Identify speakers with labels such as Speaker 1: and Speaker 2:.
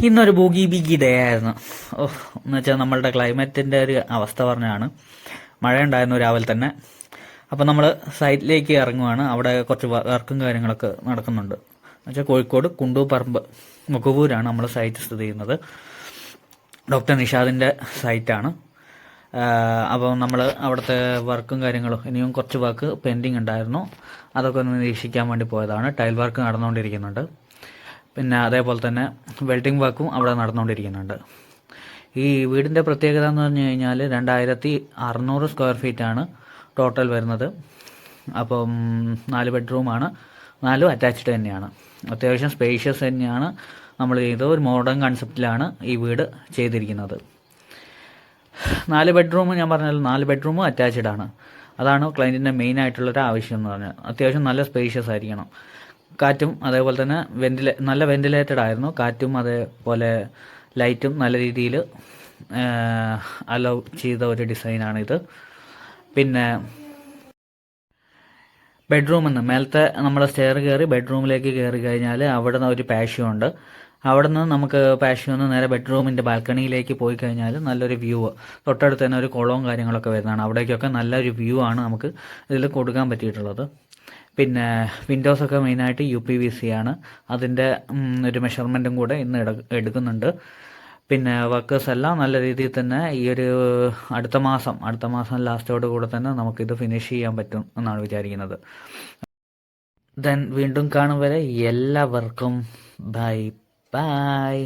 Speaker 1: ഇന്നൊരു boogie ബിഗി day ആയിരുന്നു. എന്ന് വെച്ചാൽ നമ്മളുടെ ക്ലൈമറ്റിൻ്റെ ഒരു അവസ്ഥ പറഞ്ഞാണ്. മഴയുണ്ടായിരുന്നു രാവിലെ തന്നെ. അപ്പോൾ നമ്മൾ സൈറ്റിലേക്ക് ഇറങ്ങുവാണ്. അവിടെ കുറച്ച് വർക്കും കാര്യങ്ങളൊക്കെ നടക്കുന്നുണ്ട്. എന്നുവെച്ചാൽ കോഴിക്കോട് കുണ്ടൂപ്പറമ്പ് മുഖപൂരാണ് നമ്മൾ സൈറ്റ് സ്ഥിതി ചെയ്യുന്നത്. ഡോക്ടർ നിഷാദിൻ്റെ സൈറ്റാണ്. അപ്പോൾ നമ്മൾ അവിടുത്തെ വർക്കും കാര്യങ്ങളും ഇനിയും കുറച്ച് വർക്ക് പെൻഡിങ് ഉണ്ടായിരുന്നു. അതൊക്കെ ഒന്ന് നിരീക്ഷിക്കാൻ വേണ്ടി പോയതാണ്. ടൈൽ വർക്ക് നടന്നുകൊണ്ടിരിക്കുന്നുണ്ട്. പിന്നെ അതേപോലെ തന്നെ വെൽഡിംഗ് വർക്കും അവിടെ നടന്നുകൊണ്ടിരിക്കുന്നുണ്ട്. ഈ വീടിൻ്റെ പ്രത്യേകത എന്ന് പറഞ്ഞു കഴിഞ്ഞാൽ 2600 സ്ക്വയർ ഫീറ്റാണ് ടോട്ടൽ വരുന്നത്. അപ്പം 4 ബെഡ്റൂമാണ്, 4 അറ്റാച്ച്ഡ് തന്നെയാണ്. അത്യാവശ്യം സ്പേഷ്യസ് തന്നെയാണ്. നമ്മൾ ചെയ്ത ഒരു മോഡേൺ കൺസെപ്റ്റിലാണ് ഈ വീട് ചെയ്തിരിക്കുന്നത്. 4 ബെഡ്റൂം ഞാൻ പറഞ്ഞാൽ 4 ബെഡ്റൂമും അറ്റാച്ച്ഡ് ആണ്. അതാണ് ക്ലയൻറ്റിൻ്റെ മെയിൻ ആയിട്ടുള്ളൊരു ആവശ്യം എന്ന് പറഞ്ഞാൽ. അത്യാവശ്യം നല്ല സ്പേഷ്യസ് ആയിരിക്കണം. കാറ്റും അതേപോലെ തന്നെ നല്ല വെന്റിലേറ്റഡ് ആയിരുന്നു. കാറ്റും അതേപോലെ ലൈറ്റും നല്ല രീതിയിൽ അലോ ചെയ്ത ഒരു ഡിസൈനാണിത്. പിന്നെ ബെഡ്റൂമിൽ നിന്ന് മേലത്തെ നമ്മൾ സ്റ്റെയർ കയറി ബെഡ്റൂമിലേക്ക് കയറി കഴിഞ്ഞാൽ അവിടെ നിന്ന് ഒരു പാഷ്യോ ഉണ്ട്. അവിടെ നിന്ന് നമുക്ക് പാഷ്യോ നിന്ന് നേരെ ബെഡ്റൂമിൻ്റെ ബാൽക്കണിയിലേക്ക് പോയി കഴിഞ്ഞാൽ നല്ലൊരു വ്യൂ, തൊട്ടടുത്ത് തന്നെ ഒരു കുളവും കാര്യങ്ങളൊക്കെ വരുന്നതാണ്. അവിടേക്കൊക്കെ നല്ലൊരു വ്യൂ ആണ് നമുക്ക് ഇതിൽ കൊടുക്കാൻ പറ്റിയിട്ടുള്ളത്. പിന്നെ വിൻഡോസൊക്കെ മെയിനായിട്ട് UPVC ആണ്. അതിൻ്റെ ഒരു മെഷർമെൻറ്റും കൂടെ ഇന്ന് എടുക്കുന്നുണ്ട്. പിന്നെ വർക്കേഴ്സ് എല്ലാം നല്ല രീതിയിൽ തന്നെ ഈ ഒരു അടുത്ത മാസം ലാസ്റ്റോട് കൂടെ തന്നെ നമുക്കിത് ഫിനിഷ് ചെയ്യാൻ പറ്റും എന്നാണ് വിചാരിക്കുന്നത്. ദെൻ വീണ്ടും കാണും വരെ എല്ലാവർക്കും ബൈ ബൈ.